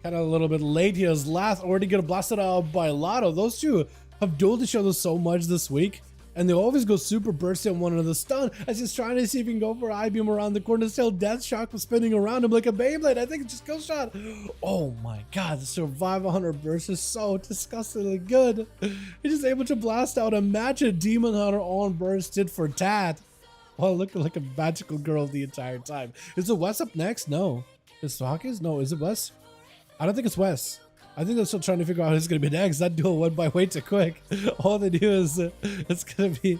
Kind of a little bit late here as Lath already get blasted out by Lotto. Those two have dueled each other so much this week. And they always go super bursty on one another. Stun as he's trying to see if he can go for I-beam around the corner. Still Death Shock was spinning around him like a Beyblade. I think it's just kill shot. Oh my god, the survival hunter burst is so disgustingly good. He's just able to blast out a match a demon hunter on burst tit for tat. Well, looking like a magical girl the entire time. Is it Wes up next? No. Is Hawkins? No, is it Wes? I don't think it's Wes. I think they're still trying to figure out who's going to be next. That duel went by way too quick. All they do is it's going to be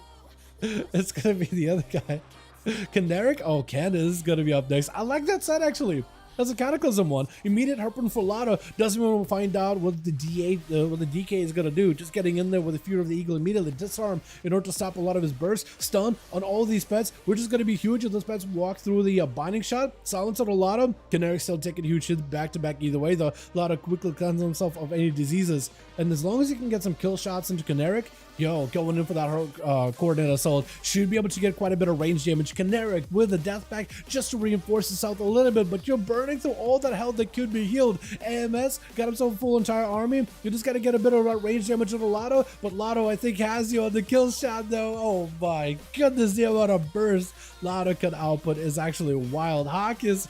the other guy. Caneric? Oh, Candace is going to be up next. I like that set actually. That's a Cataclysm one. Immediate harpoon for Lotto. Doesn't even find out what the DK is gonna do. Just getting in there with the Fear of the Eagle immediately disarm in order to stop a lot of his bursts. Stun on all these pets, which is gonna be huge if those pets walk through the binding shot. Silence on a Lotto. Caneric still taking huge hits back to back either way though. Lotto quickly cleanses himself of any diseases. And as long as he can get some kill shots into Caneric, yo, going in for that coordinate assault, should be able to get quite a bit of range damage. Caneric with the death pack just to reinforce his health a little bit, but you're burning through all that health that could be healed. AMS got himself a full entire army. You just got to get a bit of that range damage on the Lotto, but Lotto I think has you on the kill shot though. Oh my goodness, the amount of burst Lotto can output is actually wild. Hawk is,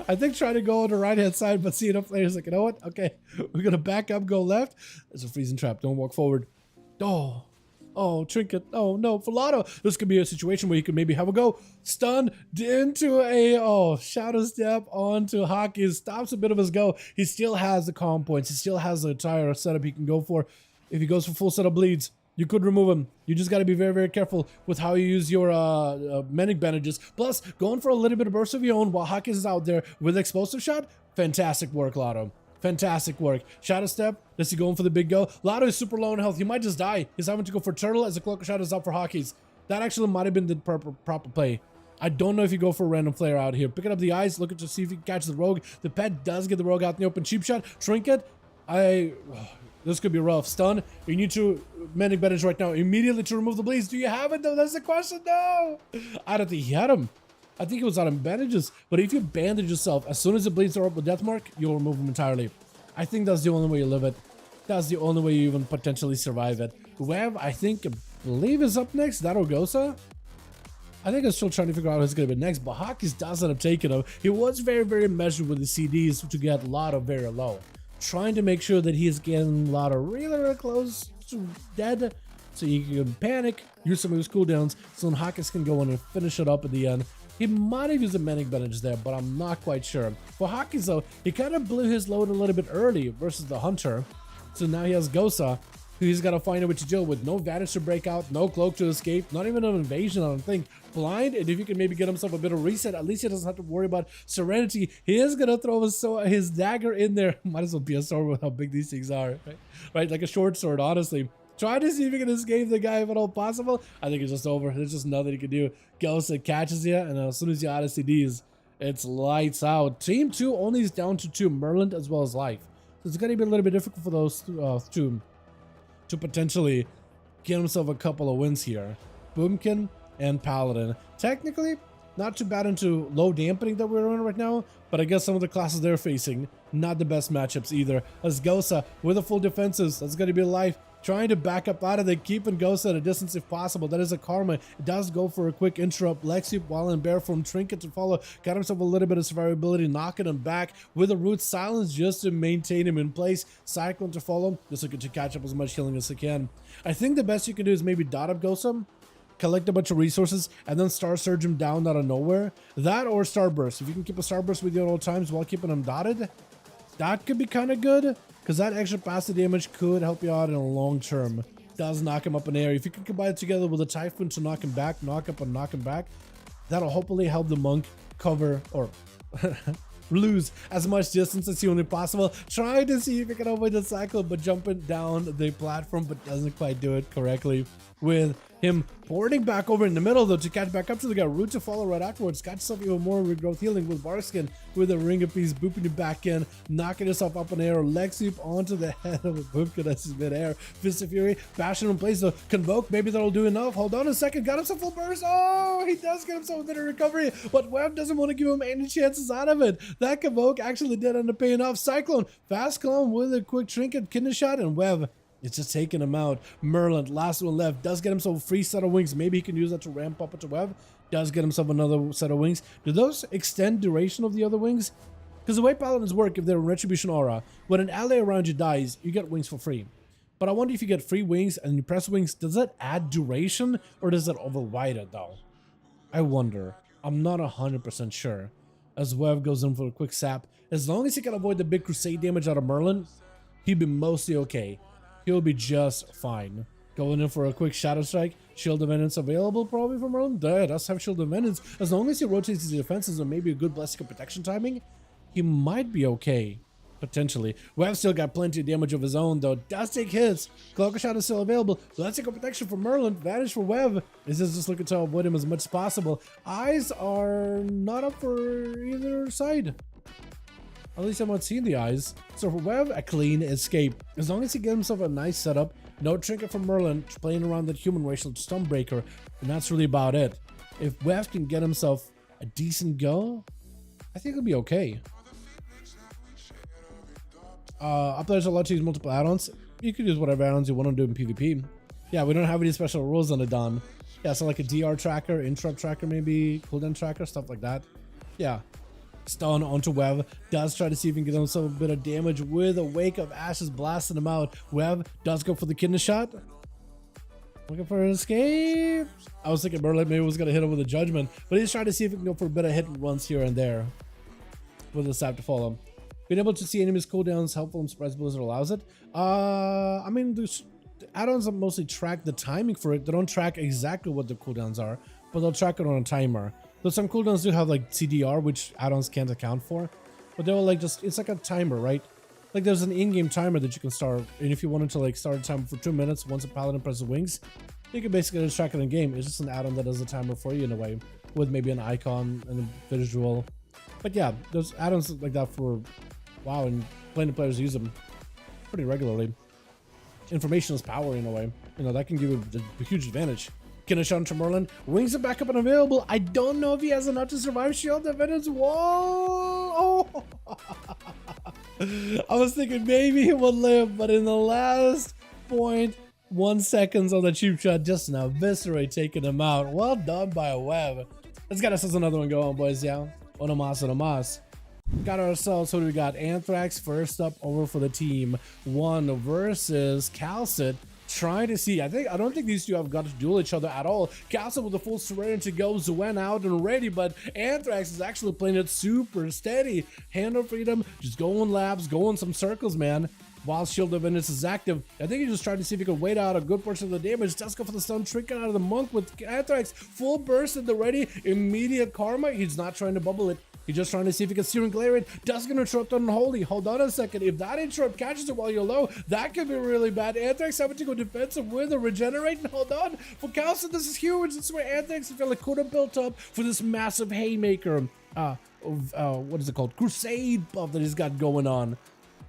I think, trying to go on the right hand side, but seeing up players like, you know what? Okay, we're gonna back up, go left. There's a freezing trap. Don't walk forward. Oh, Trinket. Oh, no, for Lotto. This could be a situation where you could maybe have a go. Stun into a, Shadow Step onto Hockey. Stops a bit of his go. He still has the calm points. He still has the entire setup he can go for. If he goes for full setup bleeds, you could remove him. You just got to be very, very careful with how you use your Manic Bandages. Plus, going for a little bit of burst of your own while Hawkins is out there with Explosive Shot. Fantastic work, Lotto. Fantastic work. Shadow Step. Is he going for the big go? Lotto is super low in health. He might just die. He's having to go for Turtle as the Cloak of Shadow is out for Hawkins. That actually might have been the proper play. I don't know if you go for a random flare out here. Picking up the eyes, looking to see if he can catch the rogue. The pet does get the rogue out in the open. Cheap shot. Trinket. This could be rough. Stun. You need to Manic Bandage right now. Immediately to remove the bleeds. Do you have it though? That's the question. No. I don't think he had him. I think it was out of bandages, but if you bandage yourself, as soon as the bleeds are up with death mark, you'll remove them entirely. I think that's the only way you live it. That's the only way you even potentially survive it. Web, I believe is up next. That Orgosa? I think I'm still trying to figure out who's going to be next, but Hawkins does end up taking him. He was very, very measured with the CDs to get Lotto very low. Trying to make sure that he is getting Lotto really, really close to dead, so you can panic, use some of his cooldowns, so then Hawkins can go in and finish it up at the end. He might have used a Manic Bandage there, but I'm not quite sure. For Hawkins though, he kind of blew his load a little bit early versus the Hunter. So now he has Gosa, who he's got to find a way to deal with. No Vanish to break out, no Cloak to escape, not even an Invasion, I don't think. Blind, and if he can maybe get himself a bit of reset, at least he doesn't have to worry about Serenity. He is going to throw his dagger in there. Might as well be a sword with how big these things are, right? Like a short sword, honestly. Try to see if you can escape the guy if at all possible. I think it's just over. There's just nothing you can do. Ghost catches you, and as soon as you're out of CDs, it's lights out. Team 2 only is down to 2, Merlin as well as Life. So it's going to be a little bit difficult for those two to potentially get himself a couple of wins here. Boomkin and Paladin. Technically, not too bad into low dampening that we're in right now, but I guess some of the classes they're facing, not the best matchups either. As Gosa with a full defenses, that's going to be Life. Trying to back up out of there, keeping Ghost at a distance if possible. That is a Karma. It does go for a quick interrupt. Lexi, while in bear form, Trinket to follow. Got himself a little bit of survivability, knocking him back with a Root Silence just to maintain him in place. Cyclone to follow. Just looking to catch up as much healing as he can. I think the best you can do is maybe dot up Ghost, collect a bunch of resources, and then Star Surge him down out of nowhere. That or Starburst. If you can keep a Starburst with you at all times while keeping him dotted, that could be kind of good. Because that extra passive damage could help you out in the long term. Does knock him up in the air. If you can combine it together with a Typhoon to knock him back, knock up and knock him back, that'll hopefully help the monk cover or lose as much distance as humanly possible. Trying to see if you can avoid the cycle, but jumping down the platform, but doesn't quite do it correctly. with him boarding back over in the middle though to catch back up to the guy. Root to follow right afterwards. Got yourself even more regrowth healing with Barskin with a ring of peace, booping you back in, knocking yourself up in the air, leg sweep onto the head of a Boopka that's in mid-air. Fist of Fury, bashing in place though. Convoke, maybe that'll do enough. Hold on a second, got himself full burst. Oh, he does get himself a bit of recovery, but Web doesn't want to give him any chances out of it. That Convoke actually did end up paying off. Cyclone, fast clone with a quick trinket, kidney shot, and Web, it's just taking him out. Merlin, last one left, does get himself a free set of wings. Maybe he can use that to ramp up into Web. Does get himself another set of wings. Do those extend duration of the other wings? Because the way Paladins work, if they're in Retribution Aura, when an ally around you dies, you get wings for free. But I wonder if you get free wings and you press wings, does that add duration or does that override it though? I wonder. I'm not 100% sure. As Web goes in for a quick sap, as long as he can avoid the big crusade damage out of Merlin, he'd be mostly okay. He'll be just fine. Going in for a quick Shadow Strike. Shield of Vengeance available probably for Merlin. There, does have Shield of Vengeance. As long as he rotates his defenses and maybe a good Blessing of Protection timing, he might be okay. Potentially. Web still got plenty of damage of his own though. Does take hits. Cloak of Shadow is still available. Blessing of Protection for Merlin. Vanish for Web. This is just looking to avoid him as much as possible. Eyes are not up for either side. At least I'm not seeing the eyes. So for Web, a clean escape. As long as he gets himself a nice setup, no trinket from Merlin, playing around that human racial Stonebreaker, and that's really about it. If Web can get himself a decent go, I think it'll be okay. Up there's allowed to use multiple add-ons. You could use whatever add-ons you want to do in PvP. Yeah, we don't have any special rules on it, Don. Yeah, so like a DR tracker, interrupt tracker maybe, cooldown tracker, stuff like that. Yeah. Stun onto Web, does try to see if he can get himself a bit of damage with a Wake of Ashes blasting him out. Web does go for the kidney shot. Looking for an escape. I was thinking Merlin maybe was going to hit him with a judgment, but he's trying to see if he can go for a bit of hit and runs here and there with the sap to follow. Being able to see enemies cooldowns helpful and Surprise Blizzard allows it. I mean, the add-ons mostly track the timing for it. They don't track exactly what the cooldowns are, but they'll track it on a timer. Though some cooldowns do have like CDR, which add-ons can't account for, but they'll like just, it's like a timer, right? Like there's an in-game timer that you can start, and if you wanted to like start a timer for 2 minutes once a paladin presses wings, you can basically just track it in game. It's just an add-on that does a timer for you in a way, with maybe an icon and a visual. But yeah, there's add-ons like that for WoW, and plenty of players use them pretty regularly. Information is power in a way. You know, that can give you a huge advantage. Kineshon to Merlin. Wings are back up and available. I don't know if he has enough to survive Shield of Vengeance. Whoa! Oh. I was thinking maybe he would live, but in the last 0.1 seconds on the cheap shot, just an eviscerate taking him out. Well done by Web. Let's get ourselves another one going, boys. Yeah. Onomas, Onomas. Got ourselves, who do we got? Anthrax first up over for the team. One versus Calcit. Trying to see, I don't think these two have got to duel each other at all. Calcit with a full serenity to go, Zuen out and ready, but Anthrax is actually playing it super steady. Hand of Freedom, just going laps, going some circles, man. While Shield of Vengeance is active, I think he's just trying to see if he can wait out a good portion of the damage. Does go for the stun, trinket out of the monk with Anthrax. Full burst at the ready, immediate karma. He's not trying to bubble it. He's just trying to see if he can sear and glare it. Does get interrupt unholy. Hold on a second. If that interrupt catches it while you're low, that could be really bad. Anthrax having to go defensive with a regenerate. Hold on. For Calcit, this is huge. This is where Anthrax felt like could have built up for this massive haymaker. What is it called? Crusade buff that he's got going on.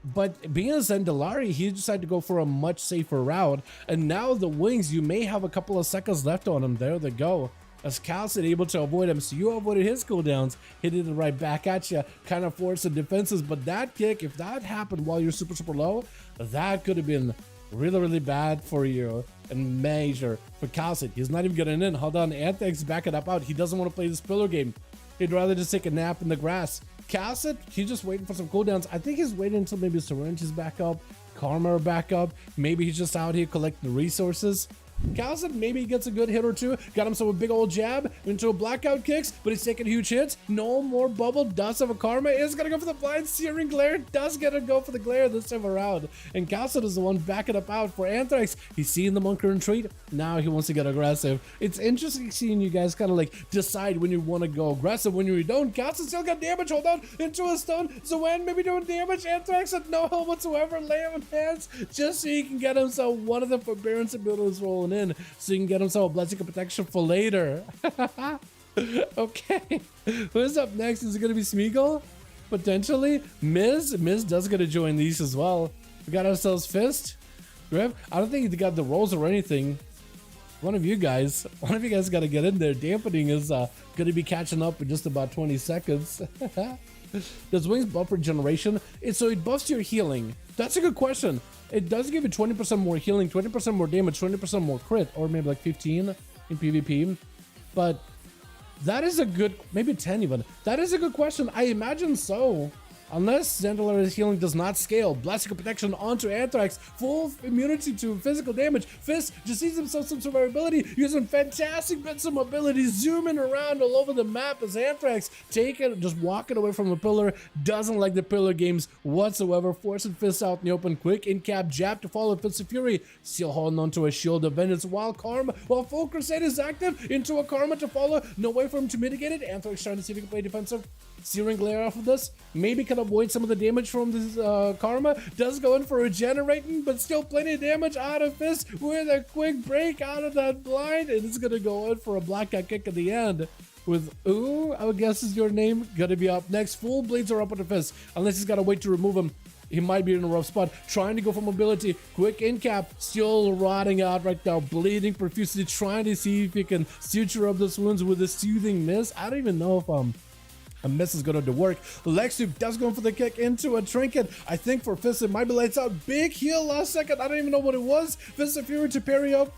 But being a Zendalari, he decided to go for a much safer route. And now the wings, you may have a couple of seconds left on him. There they go. As Calcit able to avoid him, so you avoided his cooldowns, hitting it right back at you, kind of forced the defenses. But that kick, if that happened while you're super low, that could have been really bad for you and major for Calcit. He's not even getting in. Hold on, Anthrax backing up out. He doesn't want to play this pillar game. He'd rather just take a nap in the grass. Calcit, he's just waiting for some cooldowns. I think he's waiting until maybe Serenity's back up, Karma are back up. Maybe he's just out here collecting the resources. Calcit, maybe he gets a good hit or two. Got himself a big old jab into a blackout kicks, but he's taking huge hits. No more bubble. Does have a karma. Is gonna go for the blind searing glare. Does get to go for the glare this time around. And Calcit is the one backing up out for Anthrax. He's seeing the Monker retreat. Now he wants to get aggressive. It's interesting seeing you guys kind of like decide when you want to go aggressive, when you don't. Calcit still got damage. Hold on into a stun. Zuen maybe doing damage. Anthrax had no help whatsoever. Lay him in hands just so he can get himself one of the forbearance abilities rolling one in so you can get himself a blessing of protection for later. Okay, who's up next? Is it gonna be Smeagol? Potentially. Miz does get to join these as well. We got ourselves Fist. Griff, I don't think he got the rolls or anything. One of you guys got to get in there. Dampening is gonna be catching up in just about 20 seconds. Does Wings buff regeneration? So it buffs your healing. That's a good question. It does give you 20% more healing, 20% more damage, 20% more crit, or maybe like 15 in PvP. But that is a good, maybe 10 even. That is a good question. I imagine so. Unless Zandalara's healing does not scale. Blessing of protection onto Anthrax. Full immunity to physical damage. Fist just sees himself some survivability. Using fantastic bits of mobility. Zooming around all over the map as Anthrax just walking away from the pillar. Doesn't like the pillar games whatsoever. Forcing Fist out in the open quick. In cap jab to follow Fist of Fury. Still holding onto a shield of vengeance while Full Crusade is active. Into a Karma to follow. No way for him to mitigate it. Anthrax trying to see if he can play defensive. Searing Glare off of this. Maybe can avoid some of the damage from this Karma. Does go in for regenerating, but still plenty of damage out of Fist with a quick break out of that blind. And it's going to go in for a black cat kick at the end. With Ooh, I would guess is your name. Gonna be up next. Full blades are up on the Fist. Unless he's got to wait to remove him. He might be in a rough spot. Trying to go for mobility. Quick in cap. Still rotting out right now. Bleeding profusely. Trying to see if he can suture up those wounds with a soothing miss. I don't even know if a miss is going to work. Lexu does go for the kick into a trinket. I think for Fist it might be lights out. Big heal last second. I don't even know what it was. Fist of Fury to parry up.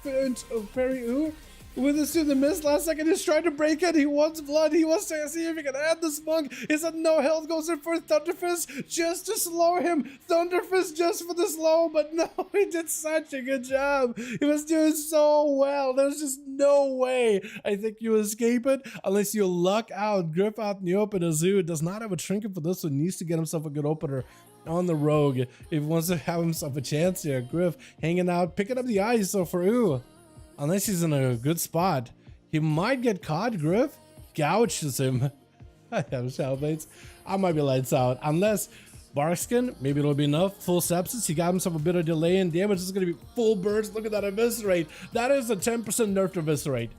Parry with this to the miss last second. He's trying to break it. He wants blood. He wants to see if he can add the spunk. He's at no health. Goes in for Thunderfist just to slow him. Thunderfist just for the slow, but no, he did such a good job. He was doing so well. There's just no way I think you escape it unless you luck out. Griff out in the open. Azu does not have a trinket for this one. Needs to get himself a good opener on the rogue if he wants to have himself a chance here. Griff hanging out, picking up the ice. So for unless he's in a good spot, he might get caught. Griff gouges him. I have Shadow Blades. I might be lights out. Unless Barkskin, maybe it'll be enough. Full sepsis. He got himself a bit of delay in damage. This is going to be full burst. Look at that eviscerate. That is a 10% nerfed eviscerate.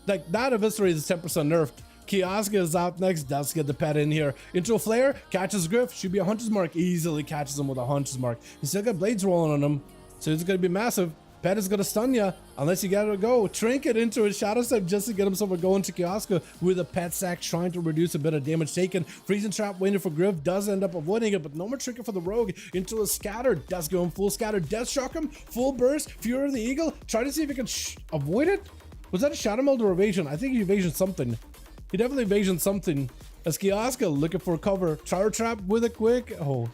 Like, that eviscerate is 10% nerfed. Kioska is out next. Does get the pet in here. Into a flare. Catches Griff. Should be a hunter's mark. Easily catches him with a hunter's mark. He's still got blades rolling on him. So it's going to be massive. Pet is gonna stun ya unless you gotta go trinket into a shadow step just to get himself a go into Kioska with a pet sack, trying to reduce a bit of damage taken. Freezing trap waiting for Griff, does end up avoiding it, but no more trinket for the rogue. Into a scatter, does go in full scatter, death shock him, full burst, Fury of the Eagle, try to see if he can avoid it. Was that a shadow meld or evasion? I think he evasion something. He definitely evasion something. As Kioska looking for cover. Tower trap with a quick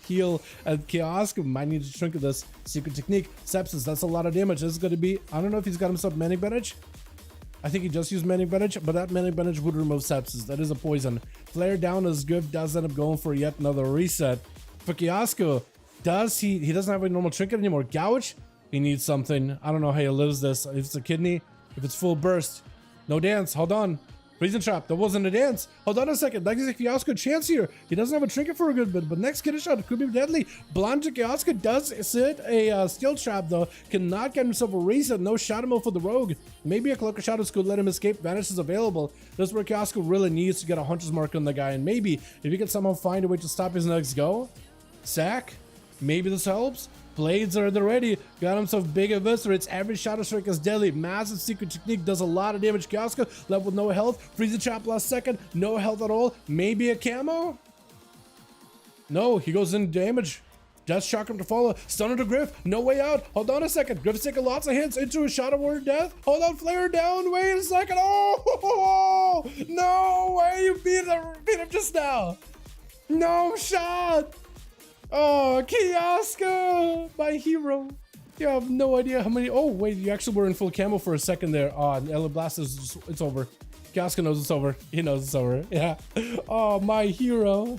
heal. And Kioska might need to trinket this. Secret technique. Sepsis. That's a lot of damage. This is going to be. I don't know if he's got himself Manic Bandage. I think he just used Manic Bandage, but that Manic Bandage would remove sepsis. That is a poison. Flare down as Griff does end up going for yet another reset. For Kioska, he doesn't have a normal trinket anymore. Gouge? He needs something. I don't know how he lives this. If it's a kidney, if it's full burst. No dance. Hold on. Freezing trap. That wasn't a dance. Hold on a second. That gives Kioska a chance here. He doesn't have a trinket for a good bit, but next kidney shot could be deadly. Blind to Kioska does sit a steel trap though. Cannot get himself a reset. No shadow mode for the rogue. Maybe a Cloak of Shadows could let him escape. Vanish is available. That's where Kioska really needs to get a hunter's mark on the guy. And maybe if he can somehow find a way to stop his next go. Sack. Maybe this helps. Blades are at the ready. Got himself big eviscerates. Every shadow strike is deadly. Massive secret technique does a lot of damage. Kioska left with no health. Freezing trap last second. No health at all. Maybe a camo? No, he goes in damage. Death shock him to follow. Stunner to Griff. No way out. Hold on a second. Griff's taking lots of hits into a Shadow Warrior death. Hold on, flare down. Wait a second. Oh, no way. You beat him just now. No shot. Oh, Kioska, my hero. You have no idea how many. Oh, wait, you actually were in full camo for a second there. Oh, and Ella Blast is it's over. Kioska knows it's over. He knows it's over. Yeah. Oh, my hero.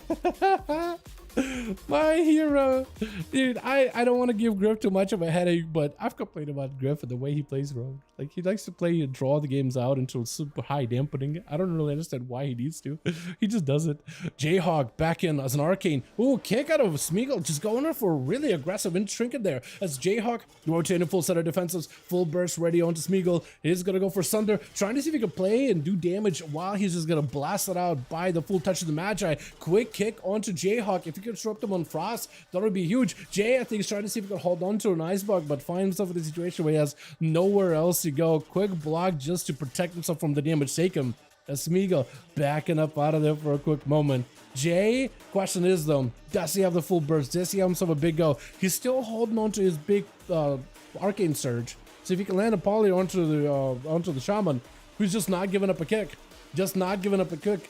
My hero. Dude, I don't want to give Griff too much of a headache, but I've complained about Griff and the way he plays Rogue. Like, he likes to play and draw the games out into super high dampening. I don't really understand why he needs to. He just does it. Jayhawk back in as an arcane. Ooh, kick out of Smeagol. Just going in for a really aggressive in trinket there. As Jayhawk rotating full set of defensives, full burst ready onto Smeagol. He's gonna go for Sunder, trying to see if he can play and do damage while he's just gonna blast it out by the full touch of the Magi. Quick kick onto Jayhawk. If he could disrupt him on Frost, that would be huge. Jay, I think, is trying to see if he can hold on to an Ice Bug, but find himself in a situation where he has nowhere else to go. Quick block just to protect himself from the damage taken. As Smeagol backing up out of there for a quick moment. Jay, question is though, does he have the full burst? Does he have himself a big go? He's still holding on to his big Arcane Surge. So if he can land a poly onto the Shaman, who's just not giving up a kick. Just not giving up a kick.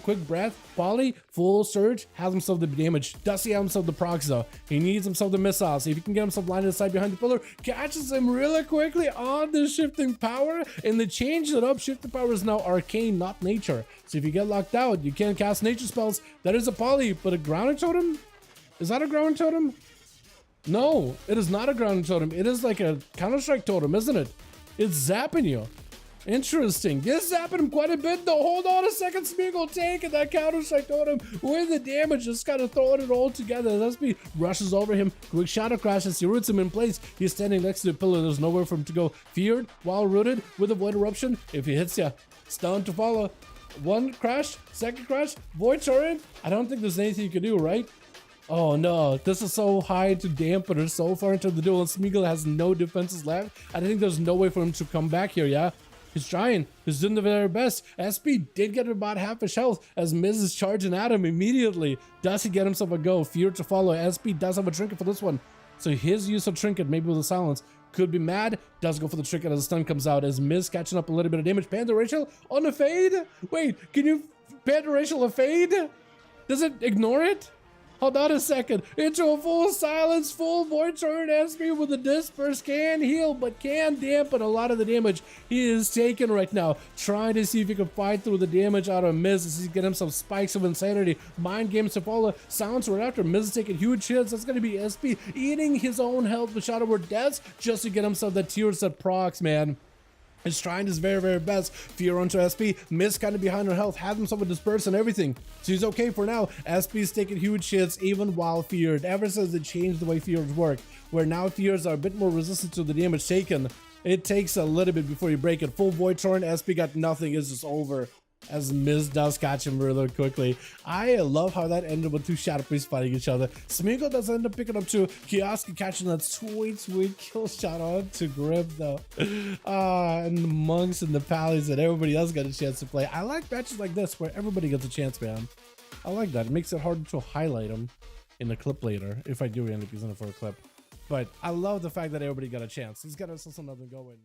Quick breath, poly, full surge, has himself the damage. Does he have himself the procs though? He needs himself the missiles. See if he can get himself lined aside behind the pillar, catches him really quickly on the shifting power, and they changed it up. Shifting power is now arcane, not nature. So if you get locked out, you can't cast nature spells. That is a poly, but a grounding totem? Is that a grounding totem? No, it is not a grounding totem. It is like a Counter-Strike totem, isn't it? It's zapping you. Interesting. This happened him quite a bit though. Hold on a second. Smeagol taking that Counter-Strike totem with the damage, just kind of throwing it all together. Lesby rushes over him. Quick shadow crashes. He roots him in place. He's standing next to the pillar. There's nowhere for him to go. Feared while rooted with a void eruption. If he hits ya, stun to follow. One crash, second crash, void torrent. I don't think there's anything you can do, right? Oh no, this is so high to dampen her so far into the duel, and Smeagol has no defenses left. I think there's no way for him to come back here, yeah? He's trying. He's doing the very best. SP did get about half his health as Miz is charging at him immediately. Does he get himself a go? Fear to follow. SP does have a trinket for this one. So his use of trinket, maybe with a silence, could be mad. Does go for the trinket as the stun comes out. As Miz catching up a little bit of damage. Panther Rachel on the fade? Wait, can you Panther Rachel a fade? Does it ignore it? Hold on a second. Into a full silence, full void turn. SP with a disperse can heal, but can dampen a lot of the damage he is taking right now. Trying to see if he can fight through the damage out of Miz as he get himself spikes of insanity. Mind games to follow. Silence right after. Miz is taking huge hits. That's going to be SP eating his own health with Shadow Word Deaths just to get himself that tier set procs, man. Is trying his very, very best. Fear onto SP. Miz kind of behind her health. Has himself a disperse and everything. So he's okay for now. SP's taking huge hits even while feared. Ever since they changed the way fears work, where now fears are a bit more resistant to the damage taken. It takes a little bit before you break it. Full void torrent. SP got nothing. It's just over. As Miz does catch him really quickly. I love how that ended with two Shadow Priests fighting each other. Smeagol does end up picking up two. Kioski catching that sweet kill shot on to Grip though. And the monks and the pallies and everybody else got a chance to play. I like matches like this where everybody gets a chance, man. I like that. It makes it harder to highlight them in the clip later if I do end up using it for a clip. But I love the fact that everybody got a chance. He's got us something going.